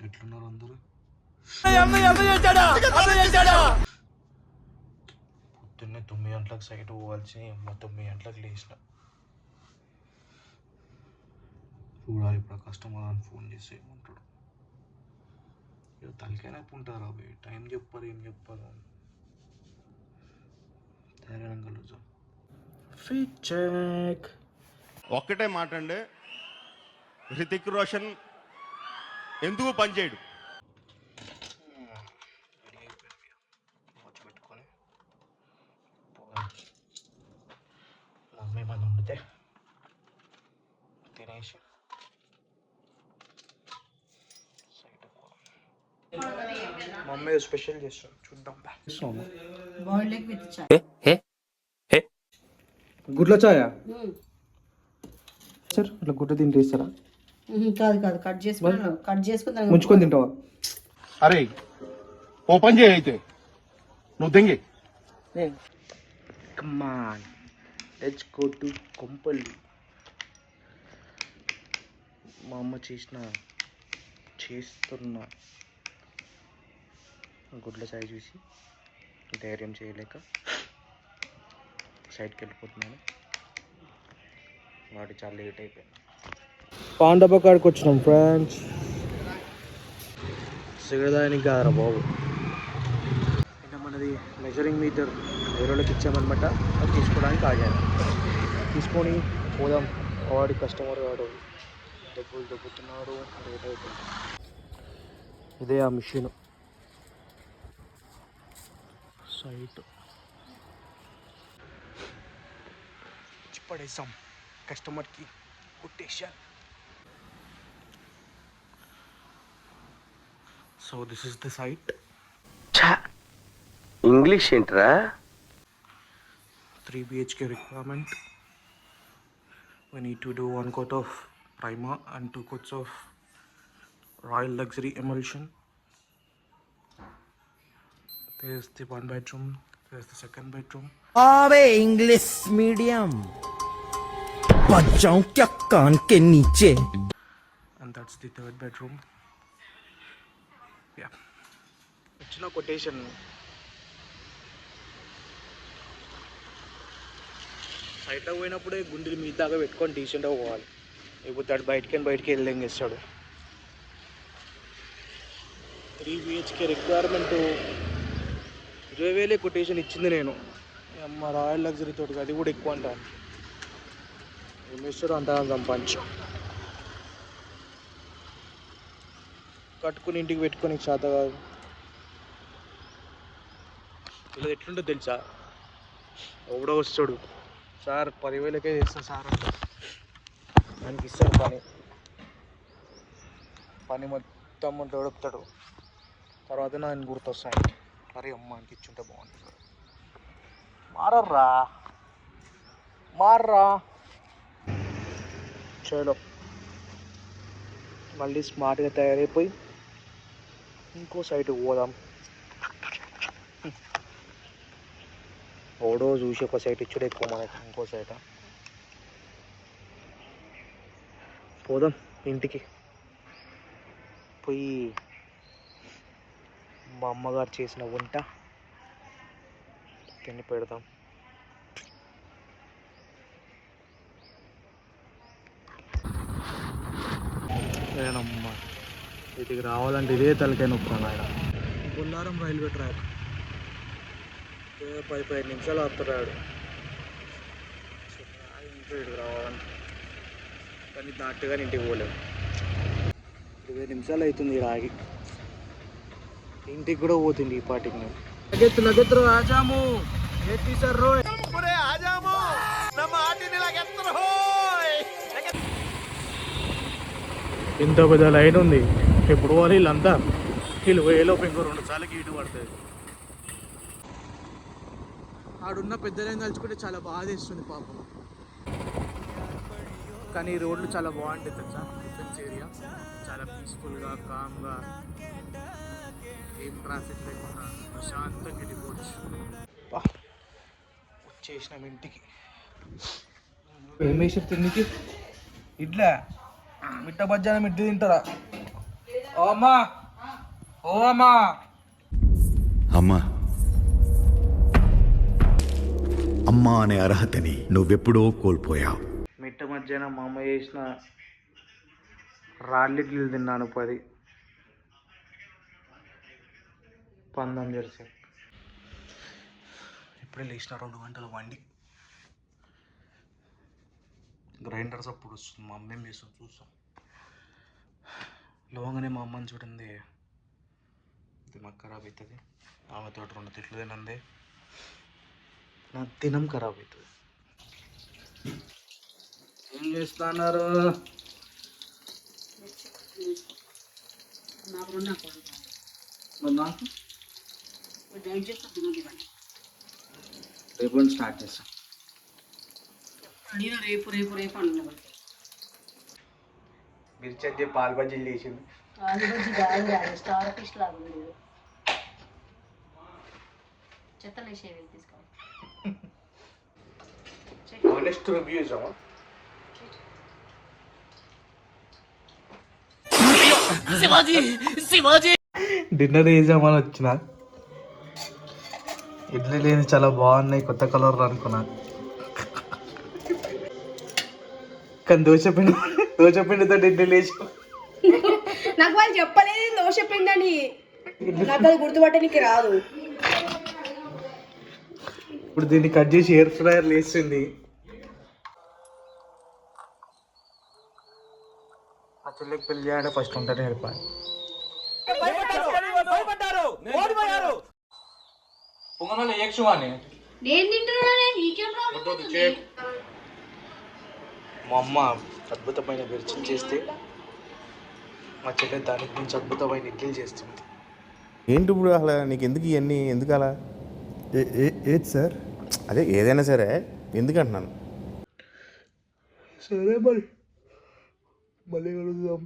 ఎట్లున్నారు అందరూ? పొద్దున్నే 9 గంటలకు సైట్ పోవాల్సి 9 గంటలకు లేచిన. చూడాలి ఇప్పుడు కస్టమర్ అని ఫోన్ చేసి ఏమంటాడు. తలకైనా ఉంటారు అవి టైం చెప్పారు ఏం చెప్పారు అని తయారైన కలుద్దాం. Fit check. ఒక్కటే మాట అండి, హృతిక్ రోషన్ ఎందుకు పనిచేయడు? వాచ్ పెట్టుకొని మమ్మీ మన ఉండితే తినేసి మమ్మీ స్పెషల్ చేస్తాం చూద్దాం. గుడ్ల చాయా సార్ అట్లా గుడ్డ తింటే ఇస్తారా? కాదు కాదు, కట్ చేసుకుని ముంచుకొని తింటావా? అరే ఓపెన్ చేయి అయితే, నువ్వు తెంగి. Come on, let's go to Kompally. మా అమ్మ చేస్తున్న గుడ్ల చాయ్ చూసి ధైర్యం చేయలేక సైడ్కి వెళ్ళిపోతున్నాను. వాటి చాలా లేట్ అయిపోయింది. పాన్ డబ్బా కాడికి వచ్చినాం ఫ్రెండ్స్. సిగదానికి కాదరా బాబు, ఇంకా మనది మెజరింగ్ మీటర్ వేరేళ్ళకి ఇచ్చామన్నమాట. అది తీసుకోవడానికి ఆగాను. తీసుకొని పోదాం. వాడి కస్టమర్ వాడు దొబ్బుతున్నాడు, లేట్ అయిపోయింది. ఇదే ఆ మిషన్ సైట్ పడేసాం కస్టమర్కి quotation. So this is the site. English ఏంట్రా? 3 BHK requirement. We need to do 1 coat of primer and 2 coats of Royal Luxury emulsion. There's the 1 bedroom. There's the 2nd bedroom. अबे English medium बच जाऊं क्या कान के नीचे? And that's the 3rd bedroom. Yeah. It's no quotation. సైట్లో పోయినప్పుడే గుండెలు మీ దాకా పెట్టుకొని డీసెంట్గా పోవాలి. ఇప్పుడు అటు బయటికి వెళ్ళేం చేస్తాడు. 3 BHK రిక్వైర్మెంట్ 20,000 కొటేషన్ ఇచ్చింది నేను. అమ్మ రాయల్ లగ్జరీ తోటి అది కూడా ఎక్కువ అంట. ఏం చేస్తాడు అంతగా సంపాదించు. కట్టుకుని ఇంటికి పెట్టుకొని చేత కాదు. ఇలా ఎట్లుంటుందో తెలుసా? ఎవడో వస్తాడు, సార్ 10,000కే చేస్తా సార్ అంట. ఆయనకి ఇస్తాడు పని మొత్తం దొడుపుతాడు. తర్వాత ఆయన గుర్తొస్తాయి, అరే అమ్మ ఆయనకి ఇచ్చుంటే బాగుంటుంది. మార్రా చలో మళ్ళీ స్మార్ట్గా తయారైపోయి ఇంకో సైట్కి పోదాం. ఓడో చూసి ఒక సైట్ ఇచ్చుడే ఎక్కువ మనకి. ఇంకో సైట్ పోదాం. ఇంటికి పోయి మా అమ్మగారు చేసిన వంట తిని పెడతాం. నేనమ్మ వీటికి రావాలంటే ఇదే తలకాయ నొప్పుకున్నా. ఆయన బొల్లారం రైల్వే ట్రాక్ 15 నిమిషాలు ఆపుతున్నాడు ఇంటికి రావాలంటే. కానీ దాటుగా ఇంటికి పోలేము. 20 నిమిషాలు అవుతుంది రాగి. ఇంటికి కూడా పోతుంది ఈ పాటికి. నేను లగెత్తు ఆజాము సార్ రో ఇంత పెద్ద లైన్ ఉంది. ఎప్పుడు పోవాలి వీళ్ళంతా? వీళ్ళు పోయేలోపు ఇంకో 2 సార్లు గీటు పడుతుంది. ఆడున్న పెద్ద లైన్ తలుచుకుంటే చాలా బాధ వేస్తుంది పాపం. కానీ ఈ రోడ్లు చాలా బాగుంటాయి తెలుసా. డిఫెన్స్ ఏరియా చాలా పీస్ఫుల్గా కామ్గా, ఏం ట్రాఫిక్ లేకుండా ప్రశాంతంగా వెళ్ళిపోవచ్చు. వచ్చేసినాం ఇంటికి. ఏం వేసారు తిండికి? ఇడ్లా మిట్ట మధ్యాహ్నం ఇడ్లీ తింటారా? అమ్మా ఓ అమ్మా అమ్మా అమ్మా అనే అర్హతని నువ్వెప్పుడో కోల్పోయావు. మిట్ట మధ్యాహ్నం మా అమ్మ చేసిన రాళ్ళిడ్లు తిన్నాను 10 పందం చేసి ఇప్పుడే లేచిన 2 గంటల వండి గ్రైండర్స్ అప్పుడు వస్తుంది మా అమ్మ ఏం చేస్తుంది చూస్తాం. లోగానే మా అమ్మని చూడండి దిమాగ్ ఖరాబ్ అవుతుంది. ఆమెతో 2 తిట్లు తినందే నా దినం ఖరాబ్ అవుతుంది. ఏం చేస్తున్నారు? మరి నాకు రేపు స్టార్ట్ చేస్తాం. రేపు రేపు రేపు అన్నాను. మిర్చి అయితే పాలు బజ్జీలు చేసింది. స్టార్ ఫిష్ లాగా ఉంది. చెత్తలు వేసేవి తీసుకోవాలి. ఆనెస్ట్ రివ్యూ ఇస్తామా? డిన్నర్ చేసామని వచ్చిన ఇడ్లీ లేని చాలా బాగున్నాయి కొత్త కలర్ అనుకున్నా. కానీ దోశపిండితో ఇడ్లీ లేచి నాకు వాళ్ళు చెప్పలేదు దోశ పిండి నాకు అది గుర్తుపట్టడానికి రాదు. ఇప్పుడు దీన్ని కట్ చేసి ఎయిర్ ఫ్రైయర్ లేస్తుంది. ఆ చెల్లికి పెళ్లి చేయడం ఫస్ట్ ఉంటేనే వెళ్ళిపోయి పొంగనాలు ఏక్షువాని మా అమ్మ అద్భుతమైన మిర్చిలు చేస్తే మా చెల్లె దానికి మించి అద్భుతమైన ఇడ్లీలు చేస్తుంది. ఏంటి ఇప్పుడు అసలు నీకు ఎందుకు ఇవన్నీ ఎందుకు అలా? ఏది సార్? అదే ఏదైనా సరే ఎందుకు అంటున్నాను. సరే మరి మళ్ళీ కలుద్దాం.